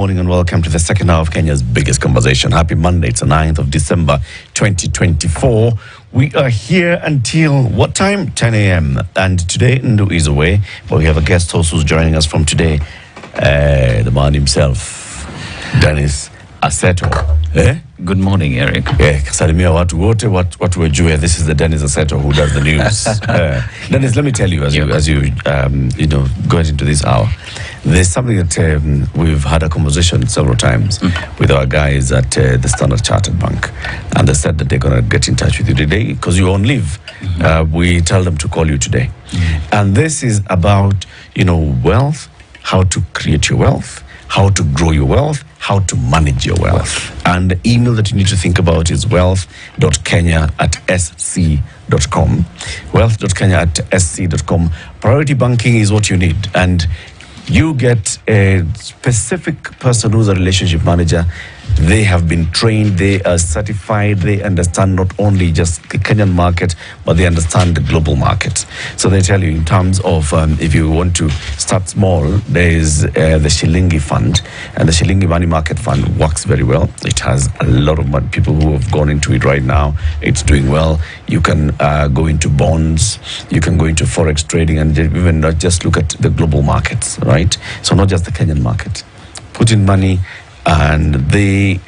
Morning and welcome to the second hour of Kenya's biggest conversation. Happy Monday. It's the 9th of December 2024. We are here until what time? 10 a.m. And today Ndu is away, but we have a guest host who's joining us from today. The man himself, Dennis Aseto. Good morning, Eric. Salimia watu wote watu wajue. This is the Dennis Aseto who does the news. Dennis, let me tell you as you going into this hour, there's something that we've had a conversation several times with our guys at the Standard Chartered Bank, and they said that they're going to get in touch with you today because you're on leave. We tell them to call you today, and this is about wealth, how to create your wealth, how to grow your wealth, how to manage your wealth. And the email that you need to think about is wealth.kenya@sc.com. Wealth.kenya@sc.com. Priority banking is what you need. And you get a specific person who's a relationship manager. They have been trained, they are certified, they understand not only just the Kenyan market, but they understand the global market. So they tell you in terms of if you want to start small, there is the Shilingi Fund, and the Shilingi Money Market Fund works very well. It has a lot of people who have gone into it right now. It's doing well. You can go into bonds, you can go into forex trading, and even not just look at the global markets, right? So not just the Kenyan market. Put in money, and they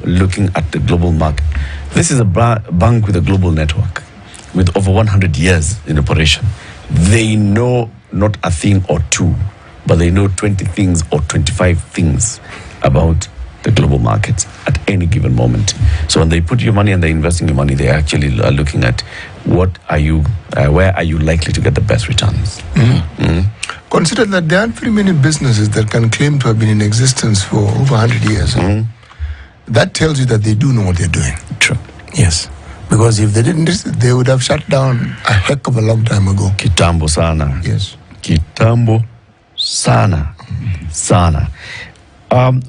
looking at the global market. This is a bank with a global network with over 100 years in operation. They know not a thing or two, but they know 20 things or 25 things about the global markets at any given moment. So when they put your money and they're investing your money, they actually are looking at where are you likely to get the best returns. Consider that there aren't very many businesses that can claim to have been in existence for over 100 years. That tells you that they do know what they're doing. True. Yes. Because if they didn't, they would have shut down a heck of a long time ago. Kitambo sana. Yes. Kitambo sana. Sana.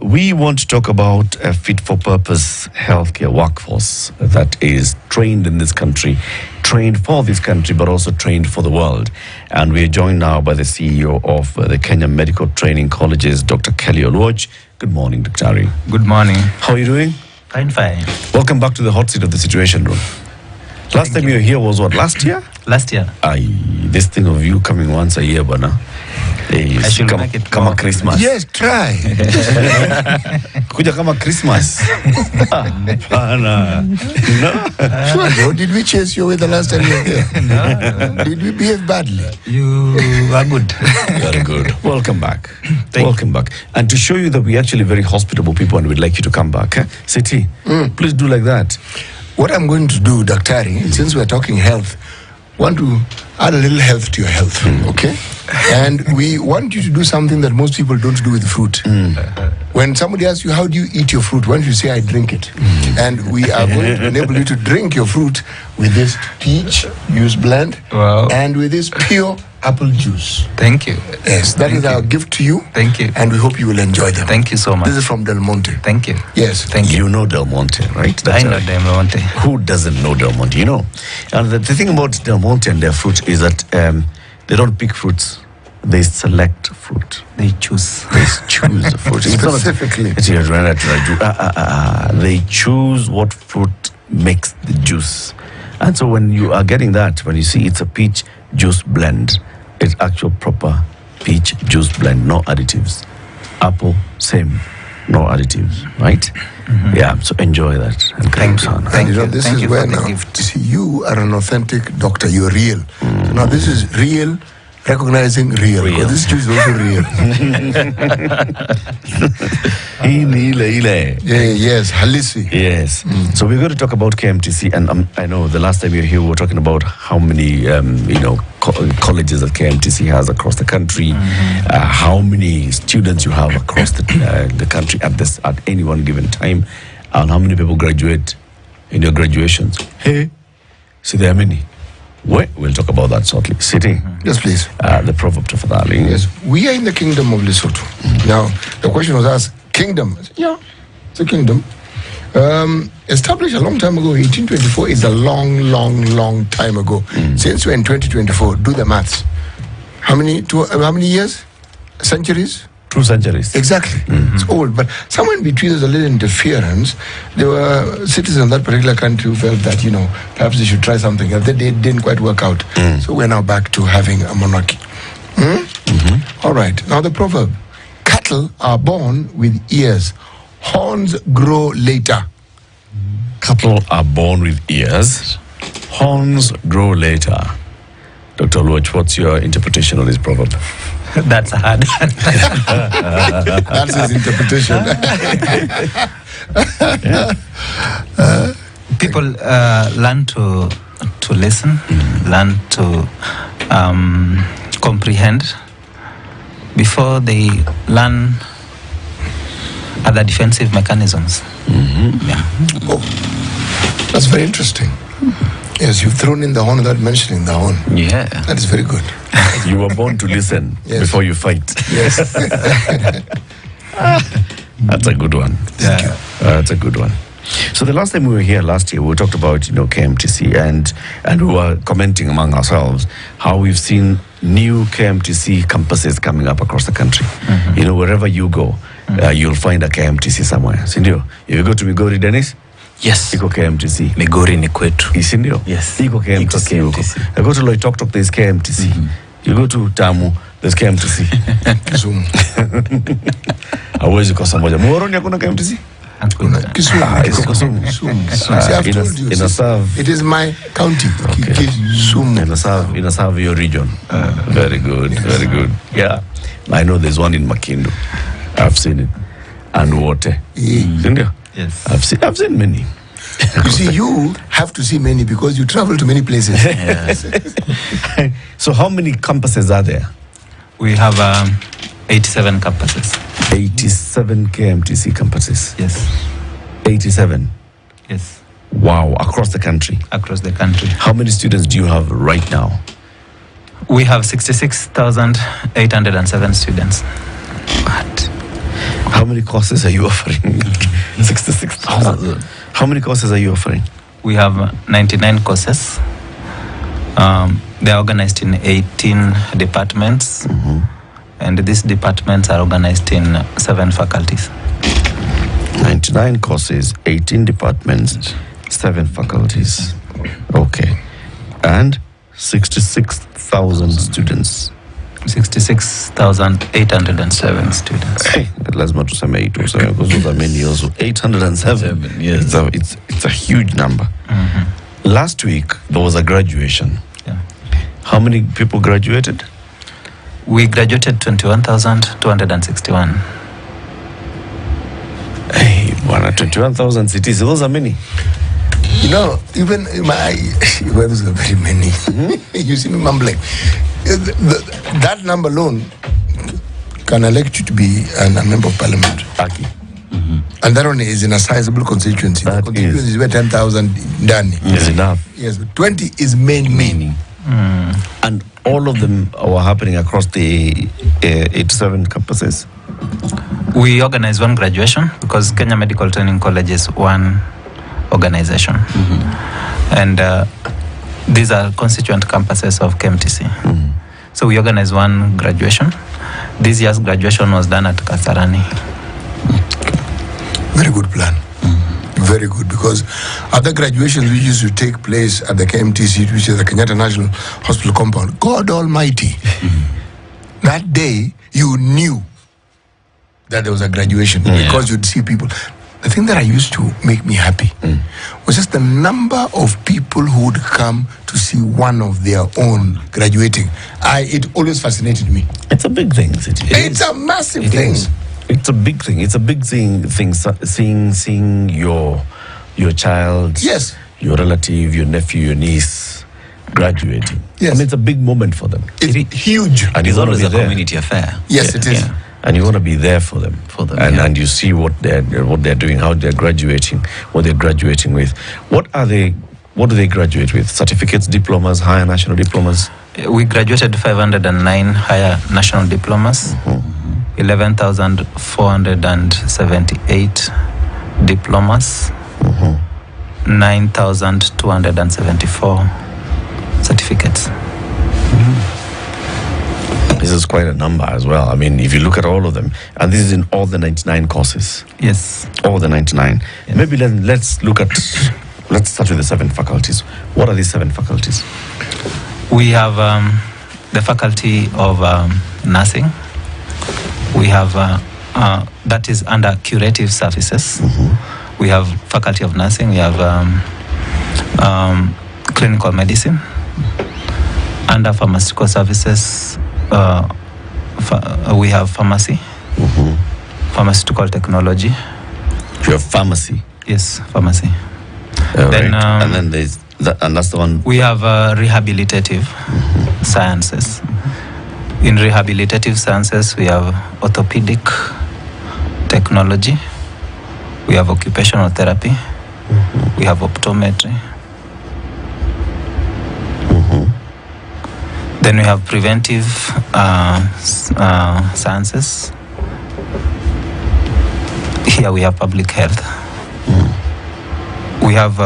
We want to talk about a fit-for-purpose healthcare workforce that is trained in this country, trained for this country, but also trained for the world. And we are joined now by the CEO of the Kenya Medical Training Colleges, Dr. Kelly Oluoch. Good morning, Dr. Ari. Good morning. How are you doing? Fine. Welcome back to the hot seat of the Situation Room. Last time you were here was what, last year? Last year. This thing of you coming once a year, Bana. I should make it kama Christmas. Yes, try. Kuja kama Christmas. No. Sure, though. Did we chase you away the last time you were here? No. Did we behave badly? You are good. Very good. Welcome back. Welcome back. And to show you that we're actually very hospitable people and we'd like you to come back. Siti, please do like that. What I'm going to do, Daktari, since we're talking health, want to add a little health to your health, okay? And we want you to do something that most people don't do with fruit. When somebody asks you, how do you eat your fruit? Why don't you say, I drink it? And we are going to enable you to drink your fruit with this peach juice blend and with this pure apple juice. Thank you. Yes, that is our gift to you. Thank you. And we hope you will enjoy them. Thank you so much. This is from Del Monte. Thank you. Yes. Thank you. You know Del Monte, right? I know Del Monte. Who doesn't know Del Monte? And the thing about Del Monte and their fruit is that they don't pick fruits. They select fruit. They choose. They choose the fruit. Specifically. They choose what fruit makes the juice. And so when you are getting that, when you see it's a peach juice blend, it's actual proper peach juice blend, no additives. Apple, same, no additives, right? Yeah, so enjoy that. And Thank you. And this Thank is you where for the now, gift. see, you are an authentic doctor. You're real. So now this is real, recognizing real. Because this juice is also real. Yes, halisi. Yes. So we're going to talk about KMTC, and I know the last time you were here, we were talking about how many, colleges that KMTC has across the country, how many students you have across the country at any one given time, and how many people graduate in your graduations. Hey, see, there are many. We'll talk about that shortly. Sitting. Yes, please. The proverb of Fadali. Yes, we are in the kingdom of Lesotho. Now, the question was asked, kingdom? Yeah, it's a kingdom. Established a long time ago, 1824 is a long time ago. Since we're in 2024, do the maths. How many years? Centuries? 2 centuries. Exactly. It's old. But somewhere in between, there's a little interference. There were citizens of that particular country who felt that, perhaps they should try something else. They didn't quite work out. So we're now back to having a monarchy. All right. Now the proverb. Cattle are born with ears. Horns grow later. Cattle are born with ears. Horns grow later. Dr. Luach, what's your interpretation of this proverb? That's hard. That's his interpretation. People learn to listen, learn to comprehend before they learn other defensive mechanisms. Yeah. Oh, that's very interesting. Yes, you've thrown in the horn without mentioning the horn. Yeah. That is very good. You were born to listen before you fight. Yes. That's a good one. Thank you. That's a good one. So the last time we were here last year, we talked about KMTC and we were commenting among ourselves how we've seen new KMTC campuses coming up across the country. Wherever you go, you'll find a KMTC somewhere. Sindio? If you go to Migori, Dennis, Yes. iko KMTC. Migori ni kwetu. Sindio? Yes. Iko KMTC. Iko KMTC. I go to Loitoktok, there's KMTC. You go to Tamu, there's KMTC. Kisumu. Hawezi kosa moja. Muhoroni hakuna KMTC? Kisumu. Iko Kisumu. See, I've told you. It is my county. Kisumu. In your region. Very good, very good. Yeah. I know there's one in Makindu. I've seen it. And Wote. Sindio? Yes. I've seen many. You see, you have to see many because you travel to many places. Yes. So how many campuses are there? We have 87 campuses. 87 KMTC campuses. Yes. 87. Yes. Wow, across the country. Across the country. How many students do you have right now? We have 66,807 students. What? How many courses are you offering? 66,000. How many courses are you offering? We have 99 courses. They are organized in 18 departments. And these departments are organized in 7 faculties. 99 courses, 18 departments, 7 faculties. Okay. And 66,000 students. 66,807 students. Hey, lazima tuseme 807 because those are many also. 807. Yes. It's a huge number. Last week, there was a graduation. Yeah. How many people graduated? We graduated 21,261. Hey, 21,000 cities. Those are many. Even well, those are very many. You see me mumbling. That number alone can elect you to be a member of parliament. Aki. And that one is in a sizable constituency. The constituency is where 10,000 done. Is enough. Yes, but 20 is many. And all of them were happening across the 87 campuses. We organize one graduation because Kenya Medical Training College is one organization. And these are constituent campuses of KMTC. So we organize one graduation. This year's graduation was done at Kasarani. Very good plan. Very good, because other graduations which used to take place at the KMTC, which is the Kenyatta National Hospital compound, God Almighty, that day you knew that there was a graduation because you'd see people. The thing that I used to make me happy was just the number of people who would come to see one of their own graduating. It always fascinated me. It's a big thing, City. It's a massive thing. It's a big thing. It's a big thing seeing your child, Yes. your relative, your nephew, your niece graduating. Yes. I mean, it's a big moment for them. It's huge. And It's you want to always be a there. community affair. Yes, it is. Yeah. And you want to be there for them. And you see what they're doing, how they're graduating, what they're graduating with. What do they graduate with? Certificates, diplomas, higher national diplomas? We graduated 509 higher national diplomas, 11,478 diplomas, 9,274 certificates. This is quite a number as well. I mean, if you look at all of them, and this is in all the 99 courses. Yes. All the 99. Yes. Maybe let's start with the 7 faculties. What are these 7 faculties? We have the faculty of nursing. We have that is under curative services. We have faculty of nursing. We have clinical medicine. Under pharmaceutical services, we have pharmacy, pharmaceutical technology. You have pharmacy. Yes, pharmacy. Then, right. And then there's and that's the one. We have rehabilitative sciences. In rehabilitative sciences, we have orthopedic technology. We have occupational therapy. We have optometry. Then we have preventive sciences. Here we have public health. We have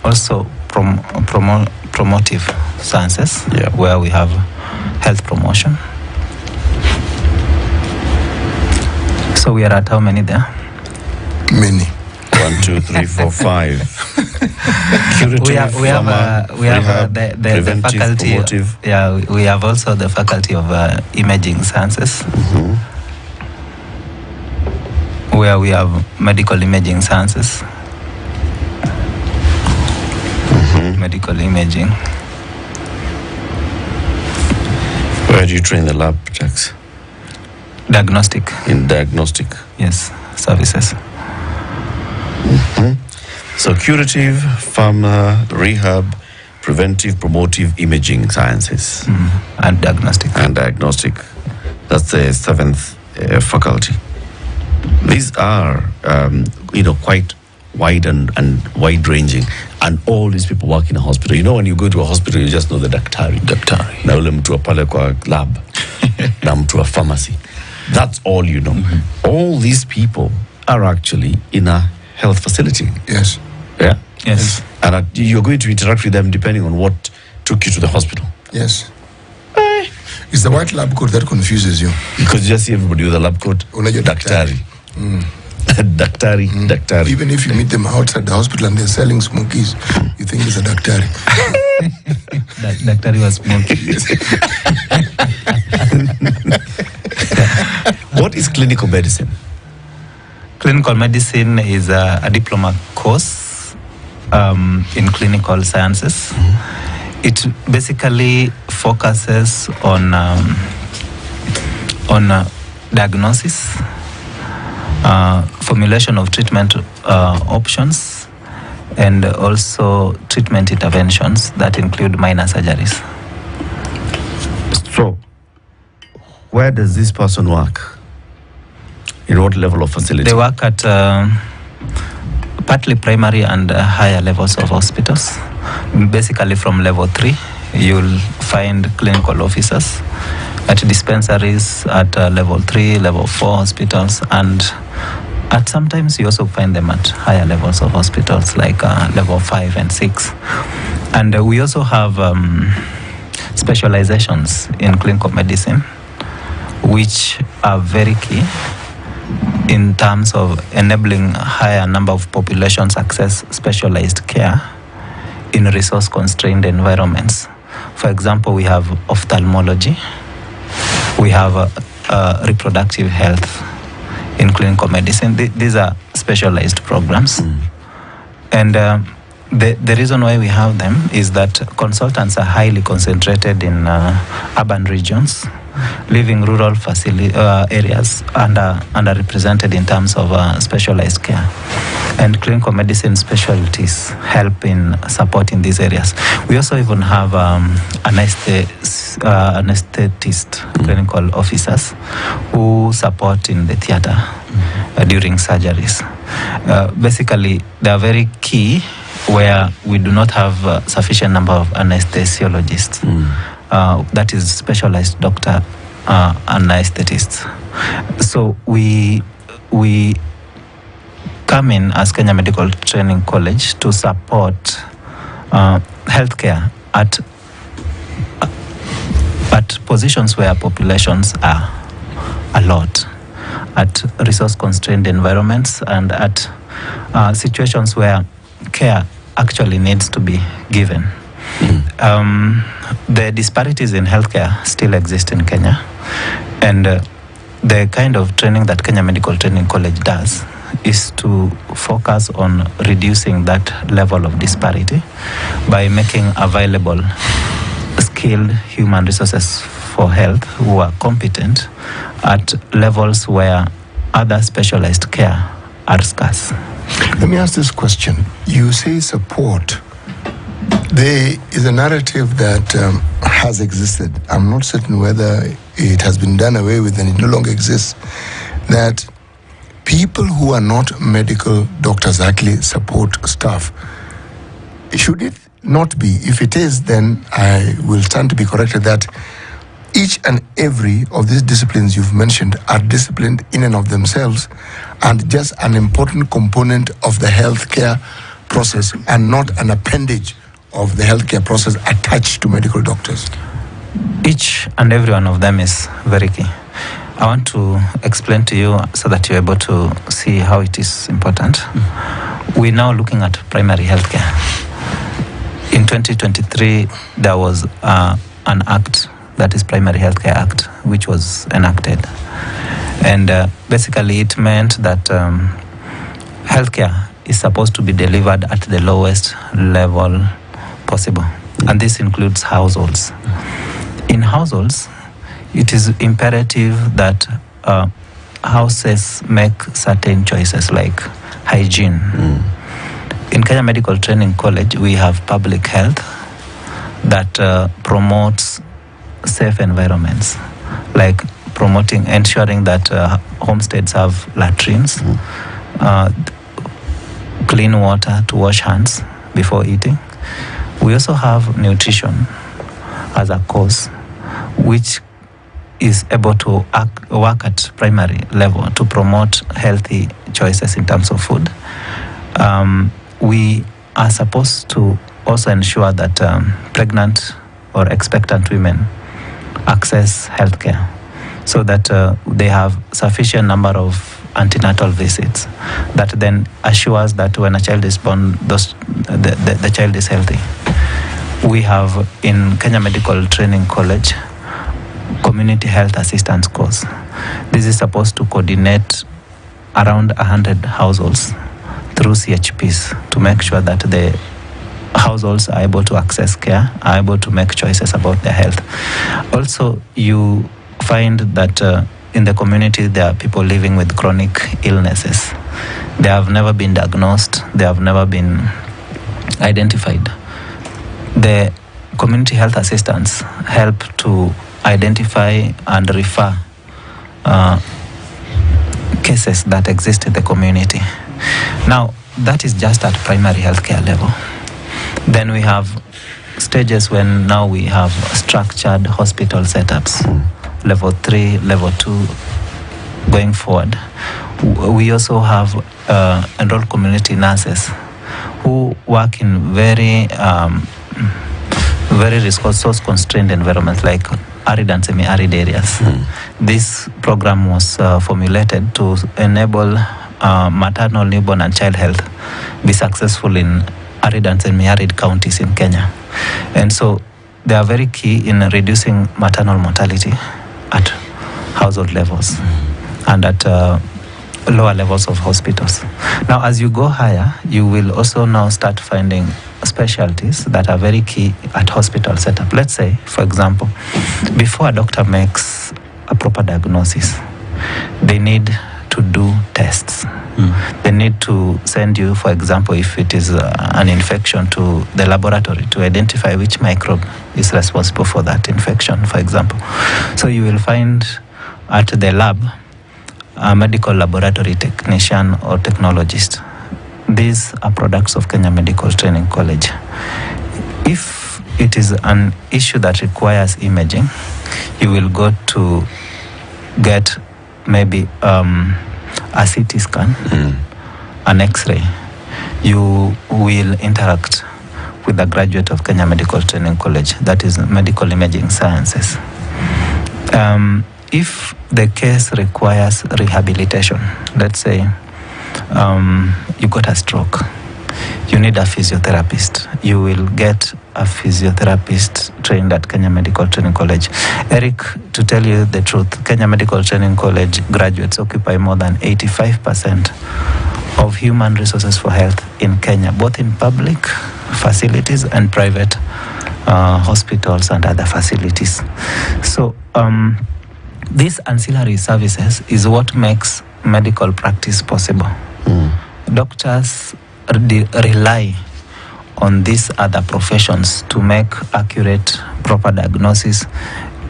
also promotive sciences, where we have health promotion. So we are at how many there? Many. 1, 2, 3, 4, 5. Curative, we have the faculty. Promotive. Yeah, we have also the faculty of imaging sciences, where we have medical imaging sciences. Medical imaging. Where do you train the lab techs? Diagnostic. In diagnostic. Yes, services. So curative, pharma, rehab, preventive, promotive, imaging sciences. And diagnostic. And diagnostic. That's the 7th faculty. These are, quite wide and wide-ranging. And all these people work in a hospital. You know, when you go to a hospital, you just know the daktari. Na ule mtu wa pale kwa lab. Na mtu wa pharmacy. That's all you know. All these people are actually in a health facility. Yes. Yeah? Yes. And you're going to interact with them depending on what took you to the hospital. Yes. It's the white lab coat that confuses you. Because you just see everybody with a lab coat. Unajua daktari. Daktari. Even if you meet them outside the hospital and they're selling smokies, you think it's a daktari. Daktari was smoking. What is clinical medicine? Clinical medicine is a diploma course in clinical sciences. It basically focuses on diagnosis, formulation of treatment options, and also treatment interventions that include minor surgeries. So, where does this person work? In what level of facility? They work at partly primary and higher levels of hospitals. Basically from level 3, you'll find clinical officers at dispensaries at level 3, level 4 hospitals, and at sometimes you also find them at higher levels of hospitals like level 5 and 6. And we also have specializations in clinical medicine, which are very key in terms of enabling higher number of populations access specialized care in resource-constrained environments. For example, we have ophthalmology, we have reproductive health in clinical medicine. These are specialized programs. And the reason why we have them is that consultants are highly concentrated in urban regions, leaving rural areas underrepresented in terms of specialized care. And clinical medicine specialties help in supporting these areas. We also even have anesthetist clinical officers who support in the theater during surgeries. Basically, they are very key where we do not have sufficient number of anesthesiologists. That is specialized doctor anesthetists. So we come in as Kenya Medical Training College to support healthcare at At positions where populations are a lot, at resource-constrained environments, and at situations where care actually needs to be given. The disparities in healthcare still exist in Kenya, and the kind of training that Kenya Medical Training College does is to focus on reducing that level of disparity by making available skilled human resources for health who are competent at levels where other specialized care are scarce. Let me ask this question. You say support. There is a narrative that has existed. I'm not certain whether it has been done away with and it no longer exists, that people who are not medical doctors actually support staff. Should it not be? If it is, then I will stand to be corrected that each and every of these disciplines you've mentioned are disciplined in and of themselves and just an important component of the healthcare process and not an appendage of the healthcare process attached to medical doctors. Each and every one of them is very key. I want to explain to you so that you're able to see how it is important. We're now looking at primary healthcare. In 2023, there was an act, that is Primary Healthcare Act, which was enacted. And basically it meant that healthcare is supposed to be delivered at the lowest level possible. And this includes households. In households, it is imperative that houses make certain choices like hygiene. In Kenya Medical Training College, we have public health that promotes safe environments, like ensuring that homesteads have latrines, clean water to wash hands before eating. We also have nutrition as a course, which is able to work at primary level to promote healthy choices in terms of food. We are supposed to also ensure that pregnant or expectant women access healthcare so that they have sufficient number of antenatal visits that then assures that when a child is born, the child is healthy. We have in Kenya Medical Training College community health assistance course. This is supposed to coordinate around 100 households through CHPs to make sure that the households are able to access care, are able to make choices about their health. Also, you find that in the community there are people living with chronic illnesses. They have never been diagnosed, they have never been identified. The community health assistants help to identify and refer cases that exist in the community. Now, that is just at primary healthcare level. Then we have stages when now we have structured hospital setups, level 3, level 2, going forward. We also have enrolled community nurses who work in very resource-constrained environments like arid and semi-arid areas. This program was formulated to enable maternal, newborn and child health be successful in arid and semi-arid counties in Kenya. And so they are very key in reducing maternal mortality at household levels and at lower levels of hospitals. Now, as you go higher, you will also now start finding specialties that are very key at hospital setup. Let's say, for example, before a doctor makes a proper diagnosis, they need to do tests. They need to send you, for example, if it is an infection, to the laboratory to identify which microbe is responsible for that infection, for example. So you will find at the lab a medical laboratory technician or technologist. These are products of Kenya Medical Training College. If it is an issue that requires imaging, you will go to get maybe a CT scan, an X-ray. You will interact with a graduate of Kenya Medical Training College, that is medical imaging sciences. If the case requires rehabilitation, let's say you got a stroke, you need a physiotherapist. You will get a physiotherapist trained at Kenya Medical Training College. Eric, to tell you the truth, Kenya Medical Training College graduates occupy more than 85% of human resources for health in Kenya, both in public facilities and private hospitals and other facilities. So these ancillary services is what makes medical practice possible. Doctors rely on these other professions to make accurate, proper diagnosis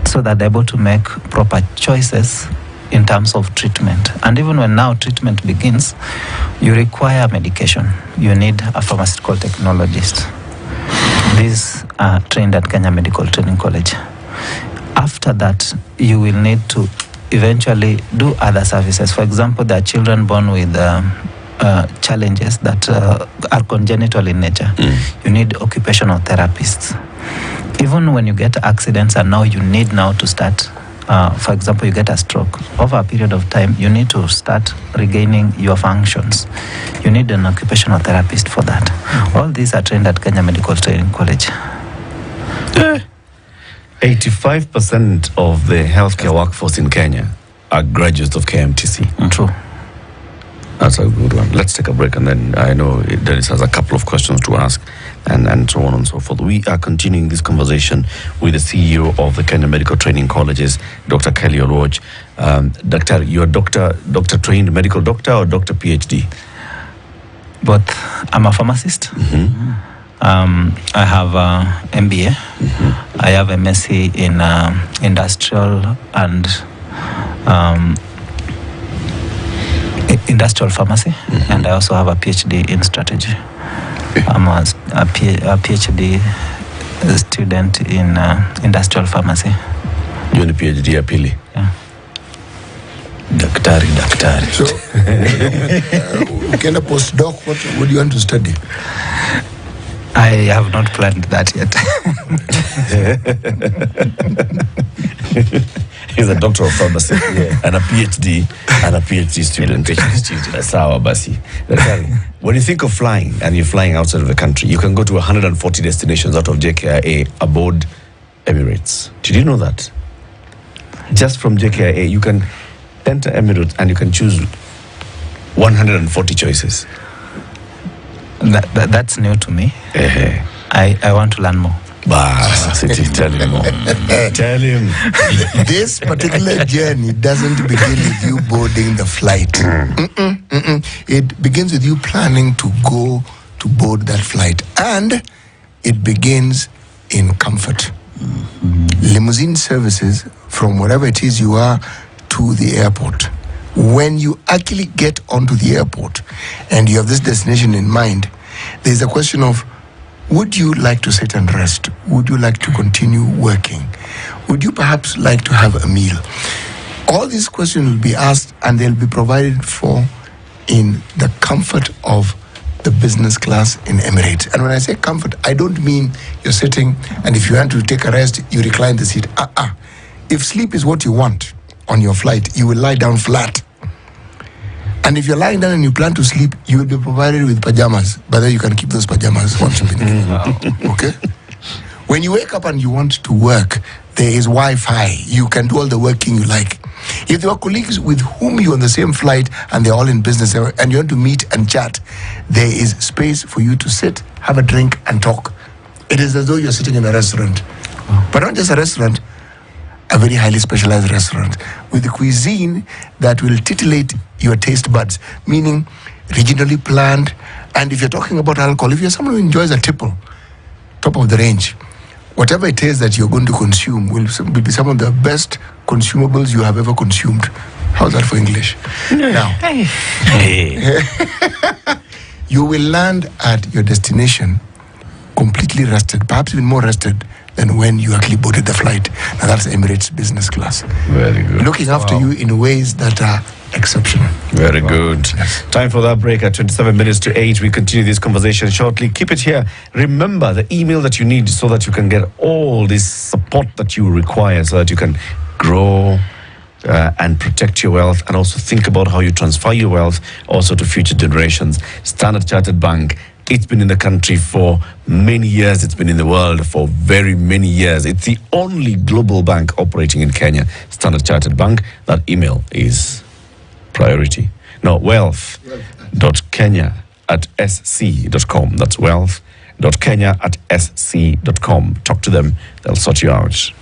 so that they're able to make proper choices in terms of treatment. And even when now treatment begins, you require medication. You need a pharmaceutical technologist. These are trained at Kenya Medical Training College. After that, you will need to eventually do other services. For example, there are children born with challenges that are congenital in nature. You need occupational therapists. Even when you get accidents and now you need now to start, for example, you get a stroke, over a period of time, you need to start regaining your functions. You need an occupational therapist for that. All these are trained at Kenya Medical Training College. 85% of the healthcare workforce in Kenya are graduates of KMTC. True. That's a good one. Let's take a break, and then I know Dennis has a couple of questions to ask, and so on and so forth. We are continuing this conversation with the CEO of the Kenya Medical Training Colleges, Dr. Kelly Oluoch. Doctor, you're doctor trained medical doctor or doctor PhD? But I'm a pharmacist. I have MBA. I have MSc in industrial and industrial pharmacy, and I also have a PhD in strategy. I'm a PhD student in industrial pharmacy. You're the PhD at Pili? Yeah. Daktari. So, can a postdoc, what would you want to study? I have not planned that yet. He's a doctor of pharmacy and a PhD student. Sawa basi. When you think of flying and you're flying outside of the country, you can go to 140 destinations out of JKIA aboard Emirates. Did you know that? Just from JKIA, you can enter Emirates and you can choose 140 choices. That's new to me. I want to learn more. Tell him more. Tell him. This particular journey doesn't begin with you boarding the flight. It begins with you planning to go to board that flight. And it begins in comfort. Limousine services from wherever it is you are to the airport. When you actually get onto the airport and you have this destination in mind, there's a question of, would you like to sit and rest? Would you like to continue working? Would you perhaps like to have a meal? All these questions will be asked and they'll be provided for in the comfort of the business class in Emirates. And when I say comfort, I don't mean you're sitting and if you want to take a rest, you recline the seat. If sleep is what you want on your flight, you will lie down flat. And if you're lying down and you plan to sleep, you will be provided with pajamas. But then you can keep those pajamas once a minute. Okay? When you wake up and you want to work, there is Wi-Fi. You can do all the working you like. If there are colleagues with whom you're on the same flight and they're all in business and you want to meet and chat, there is space for you to sit, have a drink, and talk. It is as though you're sitting in a restaurant. But not just a restaurant, a very highly specialized restaurant with a cuisine that will titillate your taste buds, meaning regionally planned. And if you're talking about alcohol, if you're someone who enjoys a tipple, top of the range, whatever it is that you're going to consume will be some of the best consumables you have ever consumed. How's that for English? Now, you will land at your destination completely rested, perhaps even more rested than when you actually boarded the flight. Now that's Emirates business class. Very good. Looking after you in ways that are exceptional. Very good. Time for that break at 27 minutes to 8. We continue this conversation shortly. Keep it here. Remember the email that you need so that you can get all this support that you require so that you can grow and protect your wealth, and also think about how you transfer your wealth also to future generations. Standard Chartered Bank, it's been in the country for many years. It's been in the world for very many years. It's the only global bank operating in Kenya. Standard Chartered Bank. That email is priority. No, wealth.kenya@sc.com. That's wealth.kenya@sc.com. Talk to them. They'll sort you out.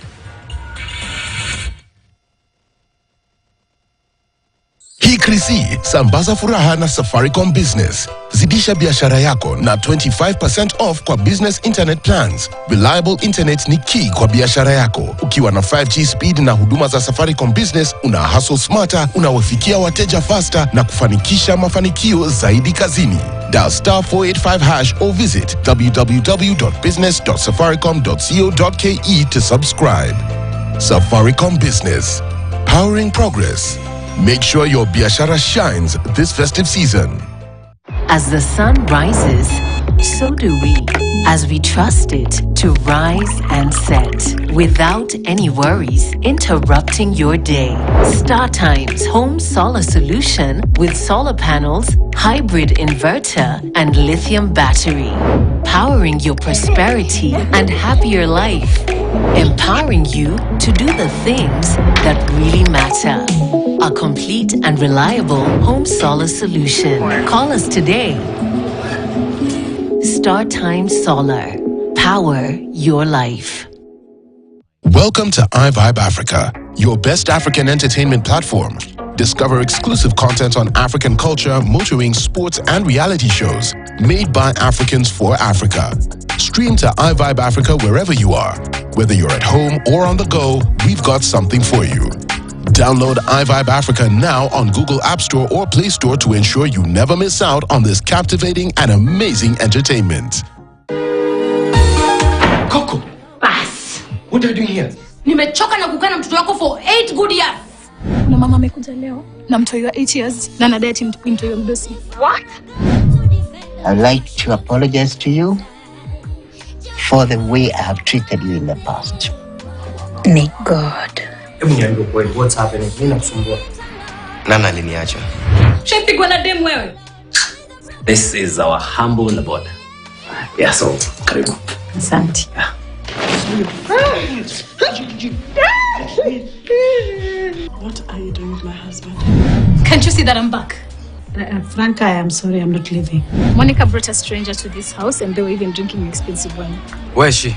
Hii Krisi, sambaza furaha na Safaricom Business. Zidisha biashara yako na 25% off kwa business internet plans. Reliable internet ni key kwa biashara yako. Ukiwa na 5G speed na huduma za Safaricom Business, una hustle smarter, unawafikia wateja faster na kufanikisha mafanikio zaidi kazini. Dial *485# or visit www.business.safaricom.co.ke to subscribe. Safaricom Business, powering progress. Make sure your biashara shines this festive season. As the sun rises, so do we. As we trust it to rise and set without any worries interrupting your day. StarTime's home solar solution with solar panels, hybrid inverter, and lithium battery. Powering your prosperity and happier life. Empowering you to do the things that really matter. A complete and reliable home solar solution. Call us today. StarTime Solar. Power your life. Welcome to iVibe Africa, your best African entertainment platform. Discover exclusive content on African culture, motoring, sports, and reality shows made by Africans for Africa. Stream to iVibe Africa wherever you are. Whether you're at home or on the go, we've got something for you. Download iVibe Africa now on Google App Store or Play Store to ensure you never miss out on this captivating and amazing entertainment. Coco, Bas. what are you doing here? Nimechoka na kukaa na mtoto wako for 8 good years. Na mama amekuja leo na mtoto wa 8 years na anadai mtoto mdosi. What? I'd like to apologize to you for the way I have treated you in the past. May God. What's happening? Mimi nakusumbua. Nana aliniacha. Shepigwa na demu wewe. This is our humble abode. Yeah, so karibu. Asante. Yeah. What are you doing with my husband? Can't you see that I'm back? Franca, I am sorry, I'm not leaving. Monica brought a stranger to this house and they were even drinking expensive wine. Where is she?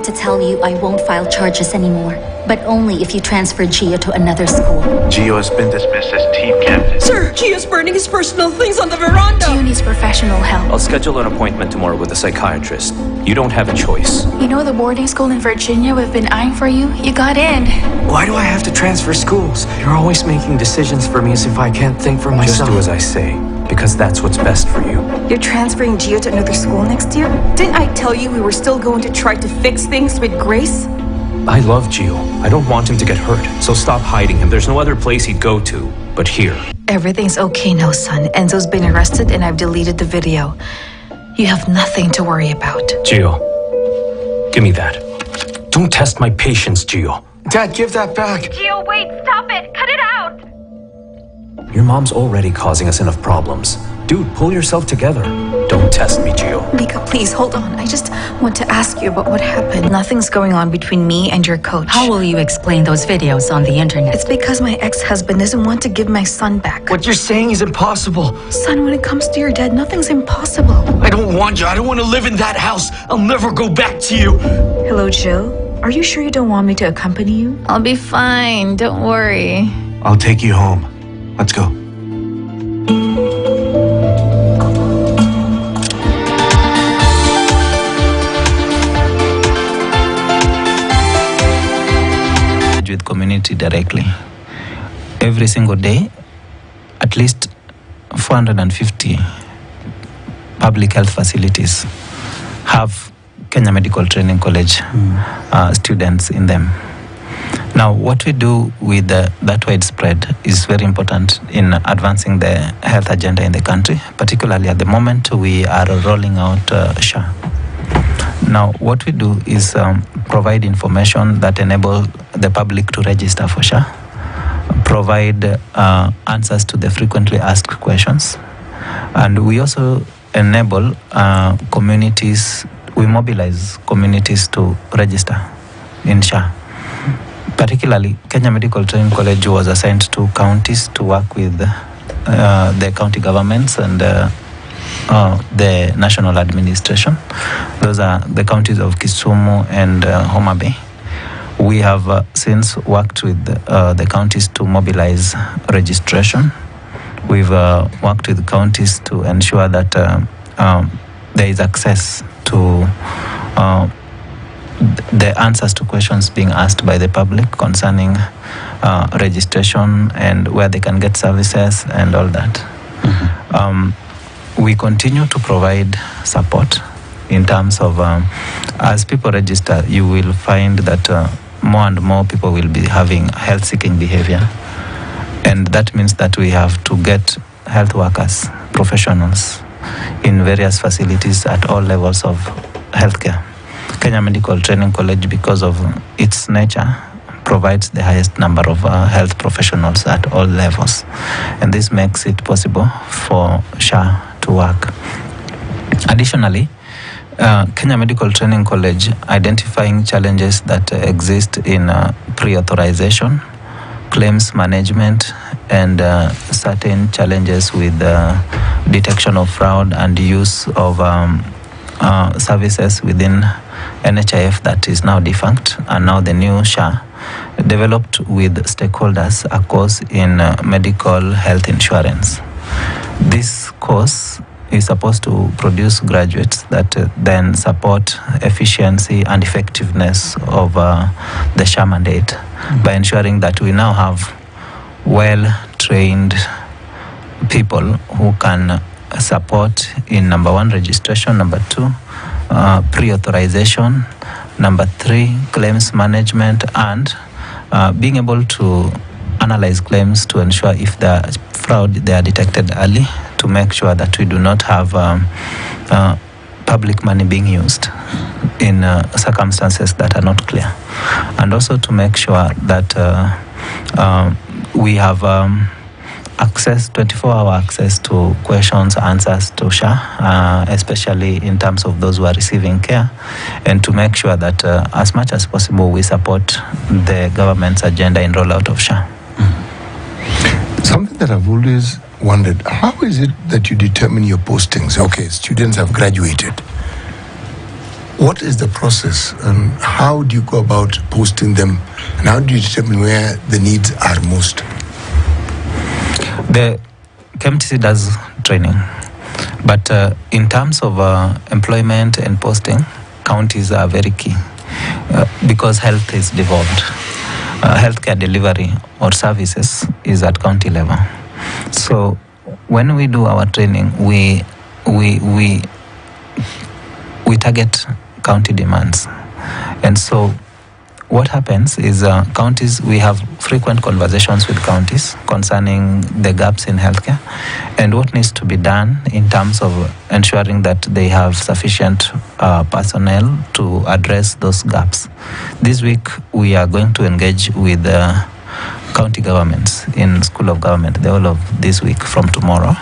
To tell you I won't file charges anymore, but only if you transfer Gio to another school. Gio has been dismissed as team captain. Sir, Gio's burning his personal things on the veranda. Gio needs professional help. I'll schedule an appointment tomorrow with a psychiatrist. You don't have a choice. You know the boarding school in Virginia we've been eyeing for you? You got in. Why do I have to transfer schools? You're always making decisions for me as if I can't think for myself. Just do as I say, because that's what's best for you. You're transferring Gio to another school next year? Didn't I tell you we were still going to try to fix things with grace? I love Gio. I don't want him to get hurt, so stop hiding him. There's no other place he'd go to but here. Everything's okay now, son. Enzo's been arrested and I've deleted the video. You have nothing to worry about. Gio, give me that. Don't test my patience, Gio. Dad, give that back. Gio, wait, stop it. Cut it out. Your mom's already causing us enough problems. Dude, pull yourself together. Don't test me, Gio. Mika, please, hold on. I just want to ask you about what happened. Nothing's going on between me and your coach. How will you explain those videos on the internet? It's because my ex-husband doesn't want to give my son back. What you're saying is impossible. Son, when it comes to your dad, nothing's impossible. I don't want you. I don't want to live in that house. I'll never go back to you. Hello, Jill. Are you sure you don't want me to accompany you? I'll be fine. Don't worry. I'll take you home. Let's go. With community directly. Every single day, at least 450 public health facilities have Kenya Medical Training College students in them. Now, what we do with that widespread is very important in advancing the health agenda in the country. Particularly at the moment, we are rolling out SHA. Now, what we do is provide information that enable the public to register for SHA, provide answers to the frequently asked questions, and we also enable communities, we mobilize communities to register in SHA. Particularly, Kenya Medical Training College was assigned to counties to work with the county governments and the national administration. Those are the counties of Kisumu and Homa Bay. We have since worked with the counties to mobilize registration. We've worked with counties to ensure that there is access to the answers to questions being asked by the public concerning registration and where they can get services and all that. We continue to provide support in terms of as people register, you will find that more and more people will be having health-seeking behavior. And that means that we have to get health workers, professionals in various facilities at all levels of healthcare. Kenya Medical Training College, because of its nature, provides the highest number of health professionals at all levels. And this makes it possible for SHA to work. Additionally, Kenya Medical Training College identifying challenges that exist in pre-authorization, claims management, and certain challenges with detection of fraud and use of services within NHIF that is now defunct, and now the new SHA, developed with stakeholders a course in medical health insurance. This course is supposed to produce graduates that then support efficiency and effectiveness of the SHA mandate by ensuring that we now have well-trained people who can support in number 1, registration, number 2, pre-authorization, number 3, claims management, and being able to analyze claims to ensure if the fraud they are detected early, to make sure that we do not have public money being used in circumstances that are not clear, and also to make sure that we have access, 24-hour access to questions, answers to SHA, especially in terms of those who are receiving care, and to make sure that as much as possible we support the government's agenda in rollout of SHA. Something that I've always wondered, how is it that you determine your postings? Okay, students have graduated. What is the process and how do you go about posting them, and how do you determine where the needs are most? The KMTC does training, but in terms of employment and posting, counties are very key because health is devolved. Healthcare delivery or services is at county level. So when we do our training, we target county demands, and so what happens is counties, we have frequent conversations with counties concerning the gaps in healthcare and what needs to be done in terms of ensuring that they have sufficient personnel to address those gaps. This week, we are going to engage with county governments in School of Government, the whole of this week from tomorrow.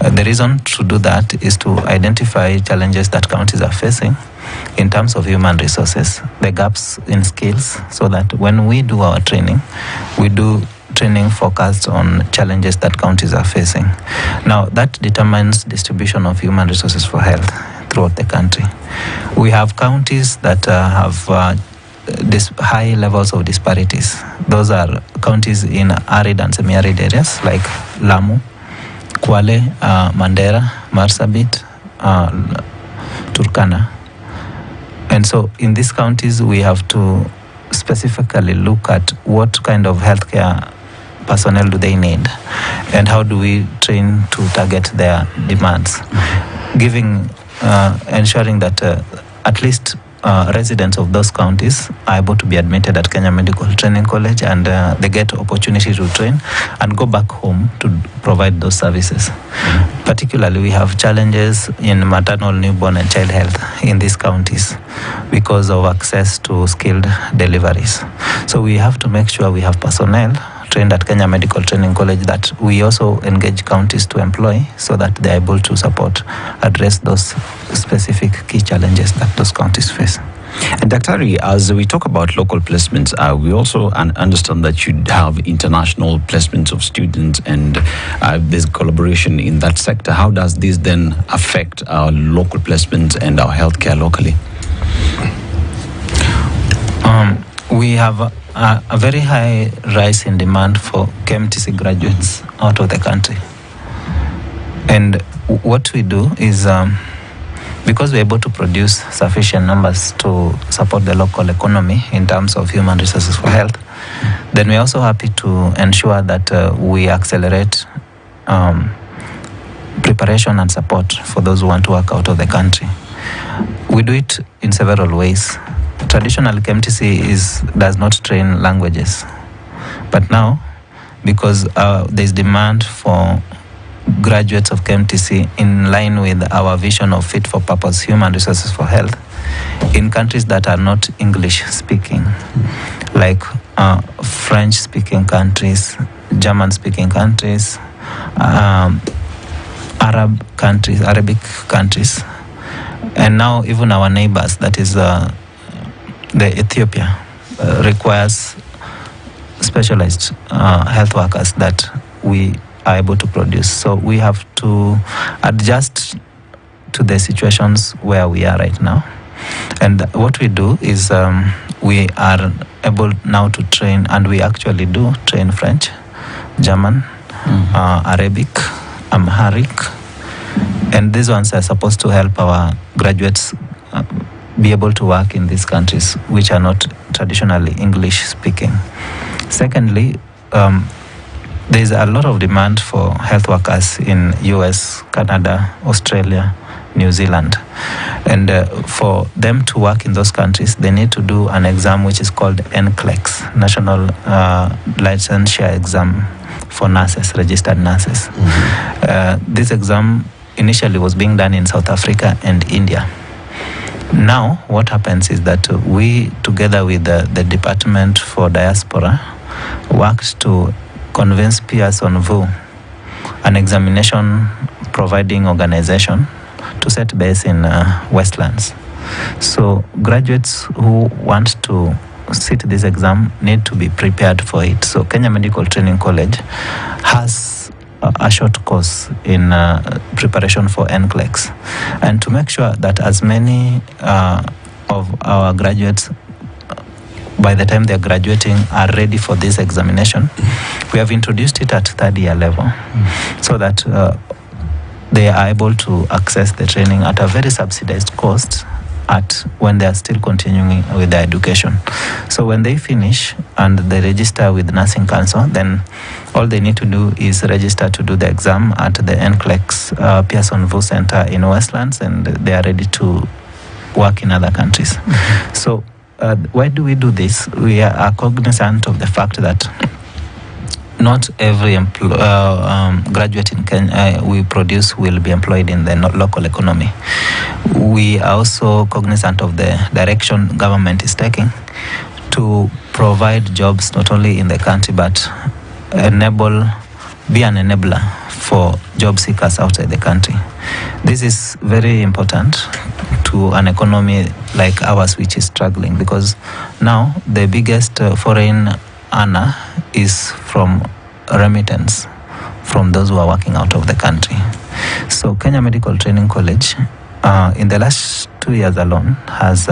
The reason to do that is to identify challenges that counties are facing in terms of human resources, the gaps in skills, so that when we do our training, we do training focused on challenges that counties are facing. Now, that determines distribution of human resources for health throughout the country. We have counties that have high levels of disparities. Those are counties in arid and semi-arid areas like Lamu, Kwale, Mandera, Marsabit, Turkana. And so in these counties, we have to specifically look at what kind of healthcare personnel do they need, and how do we train to target their demands, ensuring that at least residents of those counties are able to be admitted at Kenya Medical Training College, and they get opportunity to train and go back home to provide those services. Particularly, we have challenges in maternal, newborn, and child health in these counties because of access to skilled deliveries. So we have to make sure we have personnel trained at Kenya Medical Training College that we also engage counties to employ so that they're able to address those specific key challenges that those counties face. And Daktari, as we talk about local placements, we also understand that you have international placements of students, and there's collaboration in that sector. How does this then affect our local placements and our healthcare locally? We have a very high rise in demand for KMTC graduates out of the country. And what we do is, because we're able to produce sufficient numbers to support the local economy in terms of human resources for health, then we're also happy to ensure that we accelerate preparation and support for those who want to work out of the country. We do it in several ways. Traditionally, KMTC does not train languages, but now, because there's demand for graduates of KMTC in line with our vision of fit for purpose human resources for health in countries that are not English speaking, like French speaking countries, German speaking countries, Arabic countries, and now even our neighbors, that is the Ethiopia, requires specialized health workers that we are able to produce. So we have to adjust to the situations where we are right now. And what we do is we are able now to train, and we actually do train French, German, Arabic, Amharic, and these ones are supposed to help our graduates be able to work in these countries which are not traditionally English speaking. Secondly, there is a lot of demand for health workers in US, Canada, Australia, New Zealand. And for them to work in those countries, they need to do an exam which is called NCLEX, National Licensure Exam for nurses, registered nurses. This exam initially was being done in South Africa and India. Now, what happens is that we, together with the Department for Diaspora, worked to convince Pearson VU, an examination providing organization, to set base in Westlands. So graduates who want to sit this exam need to be prepared for it. So Kenya Medical Training College has a short course in preparation for NCLEX, and to make sure that as many of our graduates, by the time they're graduating, are ready for this examination, we have introduced it at third year level, so that they are able to access the training at a very subsidized cost when they are still continuing with their education. So when they finish and they register with Nursing Council, then all they need to do is register to do the exam at the NCLEX Pearson VU Center in Westlands, and they are ready to work in other countries. So why do we do this? We are cognizant of the fact that not every graduate in Kenya we produce will be employed in the local economy. We are also cognizant of the direction government is taking to provide jobs not only in the country, but be an enabler for job seekers outside the country. This is very important to an economy like ours, which is struggling, because now the biggest foreign earner is from remittance from those who are working out of the country. So Kenya Medical Training College, in the last 2 years alone, has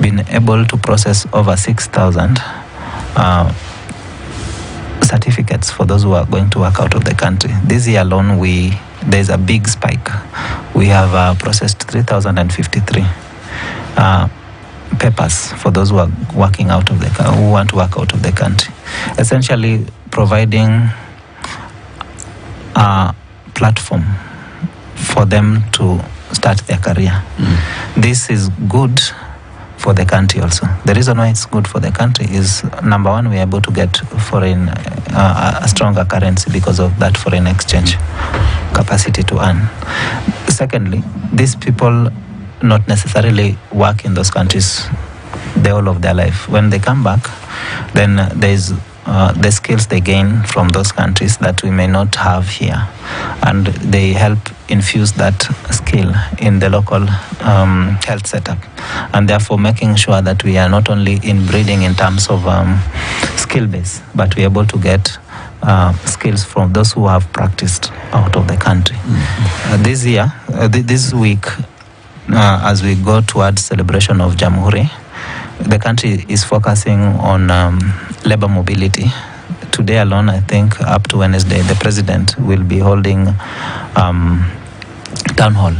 been able to process over 6,000 certificates for those who are going to work out of the country. This year alone, there's a big spike. We have processed 3,053 papers for those who are working out of who want to work out of the country. Essentially, providing a platform for them to start their career. This is good for the country also. The reason why it's good for the country is, number one, we are able to get foreign a stronger currency because of that foreign exchange capacity to earn. Secondly, these people not necessarily work in those countries the whole of their life. When they come back, then there's the skills they gain from those countries that we may not have here, and they help infuse that skill in the local health setup, and therefore making sure that we are not only inbreeding in terms of skill base, but we're able to get skills from those who have practiced out of the country. This year, this week, as we go towards celebration of Jamhuri, the country is focusing on labor mobility. Today alone, I think up to Wednesday, the president will be holding town hall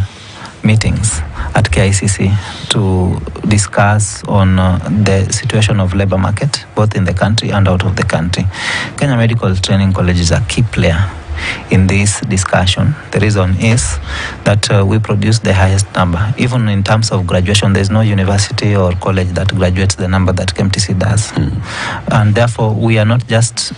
meetings at KICC to discuss on the situation of labor market, both in the country and out of the country. Kenya Medical Training College is a key player in this discussion. The reason is that we produce the highest number. Even in terms of graduation, there's no university or college that graduates the number that KMTC does. And therefore, we are not just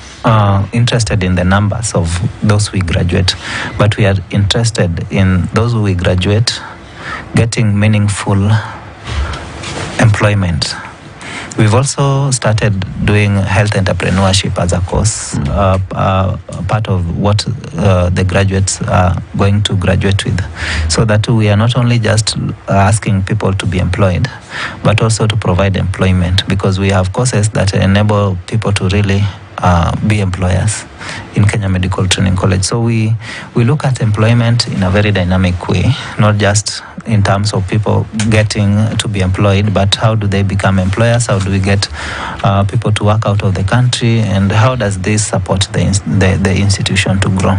interested in the numbers of those we graduate, but we are interested in those who we graduate getting meaningful employment. We've also started doing health entrepreneurship as a course, part of what the graduates are going to graduate with, so that we are not only just asking people to be employed, but also to provide employment, because we have courses that enable people to really be employers in Kenya Medical Training College. So we look at employment in a very dynamic way, not just in terms of people getting to be employed, but how do they become employers? How do we get people to work out of the country? And how does this support the institution to grow?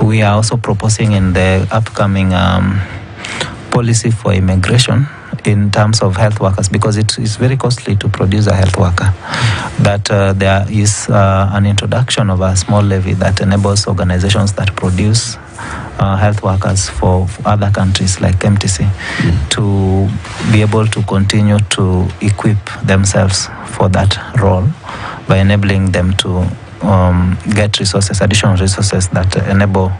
We are also proposing in the upcoming policy for immigration in terms of health workers, because it is very costly to produce a health worker, that there is an introduction of a small levy that enables organizations that produce health workers for other countries like MTC to be able to continue to equip themselves for that role by enabling them to get resources, additional resources that enable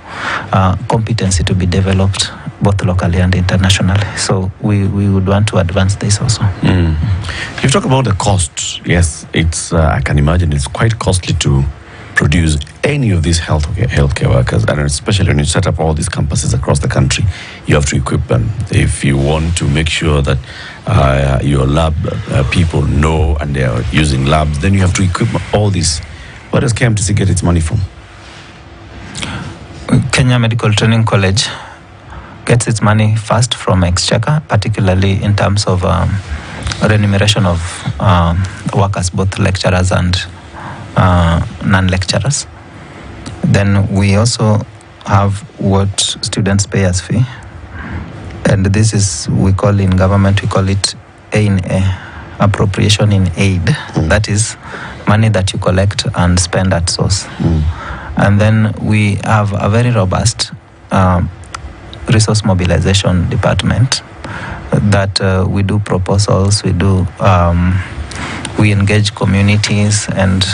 competency to be developed both locally and internationally. So we would want to advance this also. You talk about the cost. Yes, it's I can imagine it's quite costly to produce any of these healthcare workers, and especially when you set up all these campuses across the country, you have to equip them. If you want to make sure that your lab people know and they are using labs, then you have to equip all these. Where does KMTC get its money from? Kenya Medical Training College gets its money first from Exchequer, particularly in terms of remuneration of workers, both lecturers and non-lecturers. Then we also have what students pay as fee, and this is, we call in government, we call it A, appropriation in aid. That is money that you collect and spend at source. And then we have a very robust resource mobilization department that we do proposals, we engage communities, and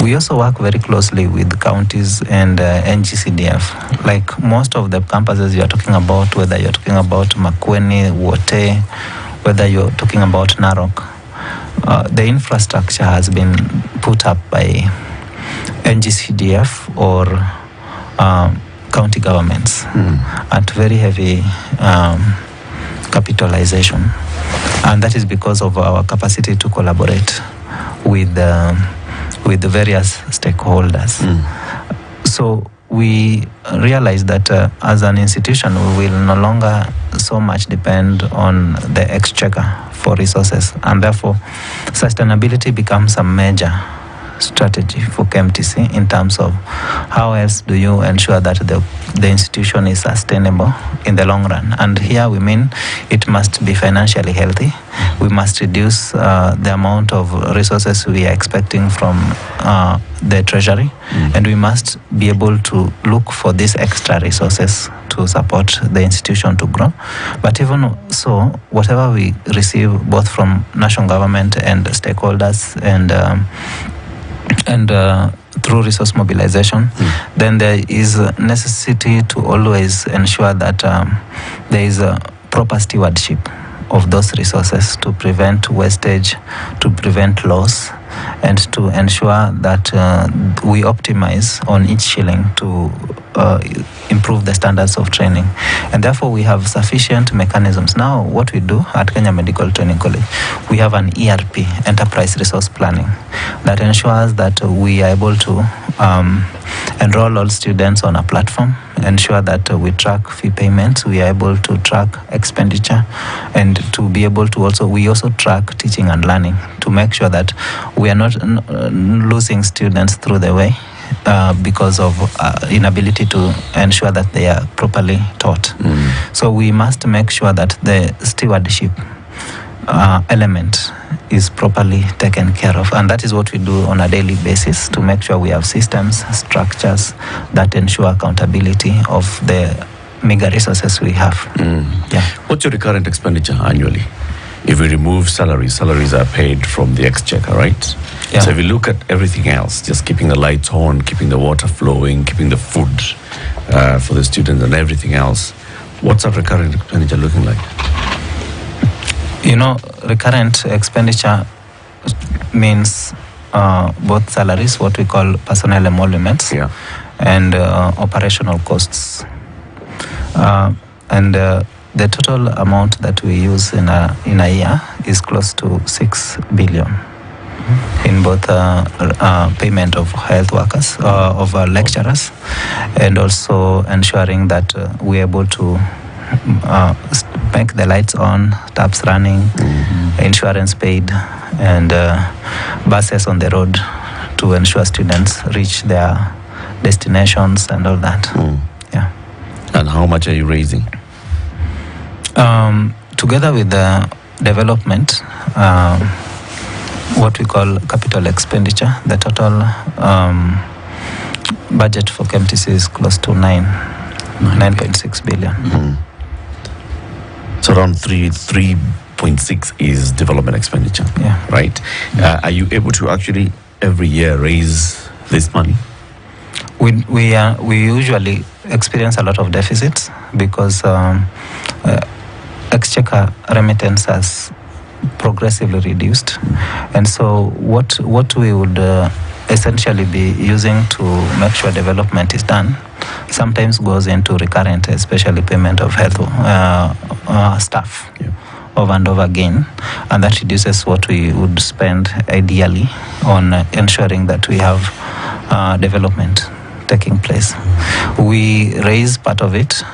we also work very closely with counties and NGCDF. Like most of the campuses you are talking about, whether you're talking about Makueni, Wote, whether you're talking about Narok, the infrastructure has been put up by NGCDF or county governments at very heavy capitalization, and that is because of our capacity to collaborate with the various stakeholders. So we realize that as an institution, we will no longer so much depend on the exchequer for resources, and therefore sustainability becomes a major strategy for KMTC in terms of how else do you ensure that the institution is sustainable in the long run. And here we mean it must be financially healthy. We must reduce the amount of resources we are expecting from the treasury, and we must be able to look for these extra resources to support the institution to grow. But even so, whatever we receive both from national government and stakeholders and through resource mobilization, then there is a necessity to always ensure that there is a proper stewardship of those resources to prevent wastage, to prevent loss, and to ensure that we optimize on each shilling to improve the standards of training. And therefore we have sufficient mechanisms. Now what we do at Kenya Medical Training College, we have an ERP, Enterprise Resource Planning, that ensures that we are able to enroll all students on a platform, ensure that we track fee payments, we are able to track expenditure, and to be able to we also track teaching and learning to make sure that we are not losing students through the way because of inability to ensure that they are properly taught. So we must make sure that the stewardship element is properly taken care of, and that is what we do on a daily basis to make sure we have systems, structures that ensure accountability of the meager resources we have. Yeah. What's your recurrent expenditure annually? If we remove salaries are paid from the exchequer, right? Yeah. So if we look at everything else, just keeping the lights on, keeping the water flowing, keeping the food for the students and everything else, what's our recurrent expenditure looking like? You know, recurrent expenditure means both salaries, what we call personnel emoluments, and operational costs. And the total amount that we use in a year is close to 6 billion in both payment of health workers, of lecturers, and also ensuring that we're able to make the lights on, taps running, insurance paid, and buses on the road to ensure students reach their destinations and all that. Yeah. And how much are you raising? Together with the development, what we call capital expenditure, the total budget for KMTC is close to 9.6 billion. So around 3.6 is development expenditure, right? Are you able to actually every year raise this money? We usually experience a lot of deficits because exchequer remittance has progressively reduced, and so what we would essentially be using to make sure development is done sometimes goes into recurrent, especially payment of health staff over and over again, and that reduces what we would spend ideally on ensuring that we have development taking place. We raise part of it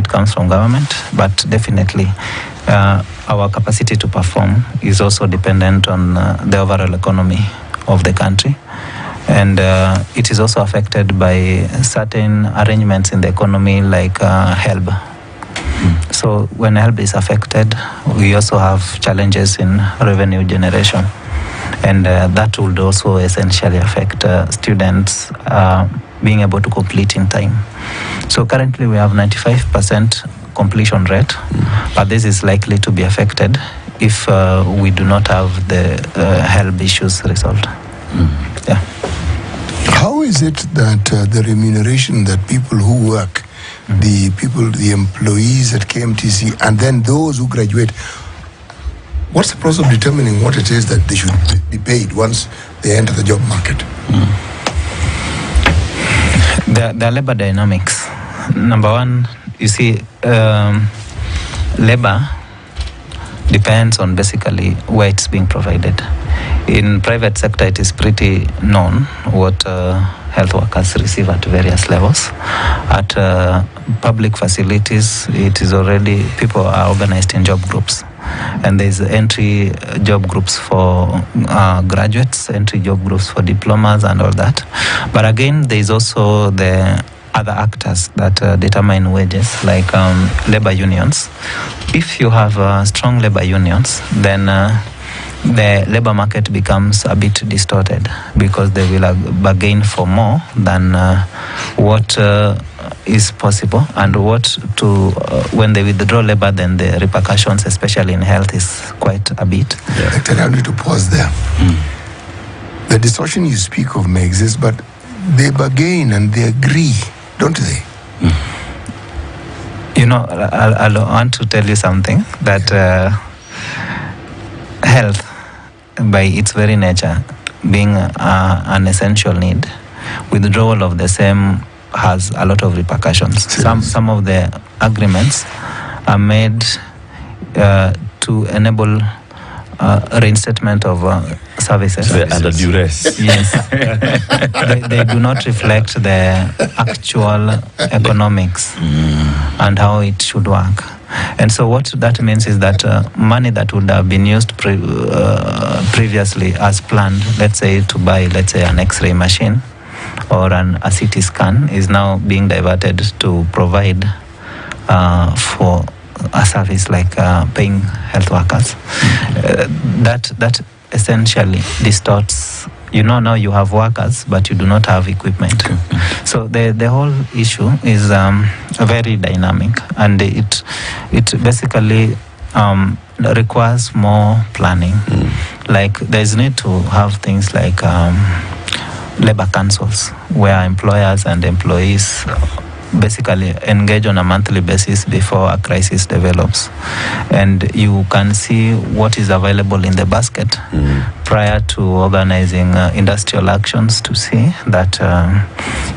comes from government, but definitely our capacity to perform is also dependent on the overall economy of the country, and it is also affected by certain arrangements in the economy like HELB. So when HELB is affected, we also have challenges in revenue generation, and that would also essentially affect students being able to complete in time. So currently we have 95% completion rate, but this is likely to be affected if we do not have the HELB issues resolved. Yeah. How is it that the remuneration that people who work, the employees at KMTC, and then those who graduate, what's the process of determining what it is that they should be paid once they enter the job market? The labor dynamics. Number one, you see, labor depends on basically where it's being provided. In private sector, it is pretty known what health workers receive at various levels. At public facilities, it is already, people are organized in job groups. And there's entry job groups for graduates, entry job groups for diplomas and all that. But again, there's also the other actors that determine wages, like labor unions. If you have strong labor unions, then the labor market becomes a bit distorted because they will bargain for more than what is possible, and when they withdraw labor, then the repercussions, especially in health, is quite a bit. Actually, I need to pause there. The distortion you speak of may exist, but they bargain and they agree, don't they? You know, I want to tell you something, that health, by its very nature, being an essential need, withdrawal of the same has a lot of repercussions. Some of the agreements are made to enable reinstatement of services. They're under duress. Yes. they do not reflect the actual economics and how it should work. And so what that means is that money that would have been used previously as planned, let's say to buy, an X-ray machine or a CT scan, is now being diverted to provide for a service like paying health workers. That essentially distorts. Now you have workers, but you do not have equipment. So the whole issue is very dynamic, and it basically requires more planning. Like there's need to have things like labor councils, where employers and employees basically engage on a monthly basis before a crisis develops, and you can see what is available in the basket prior to organizing industrial actions to see that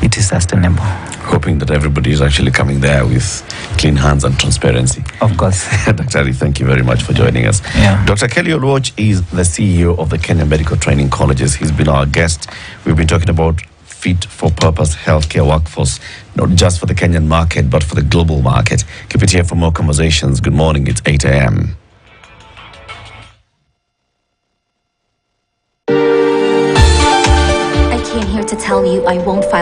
it is sustainable. Hoping that everybody is actually coming there with clean hands and transparency. Of course. Dr. Ali, thank you very much for joining us. Yeah. Dr. Kelly Oluoch is the CEO of the Kenya Medical Training Colleges. He's been our guest. We've been talking about fit for purpose healthcare workforce, not just for the Kenyan market, but for the global market. Keep it here for more conversations. Good morning. It's 8 a.m. I came here to tell you I won't file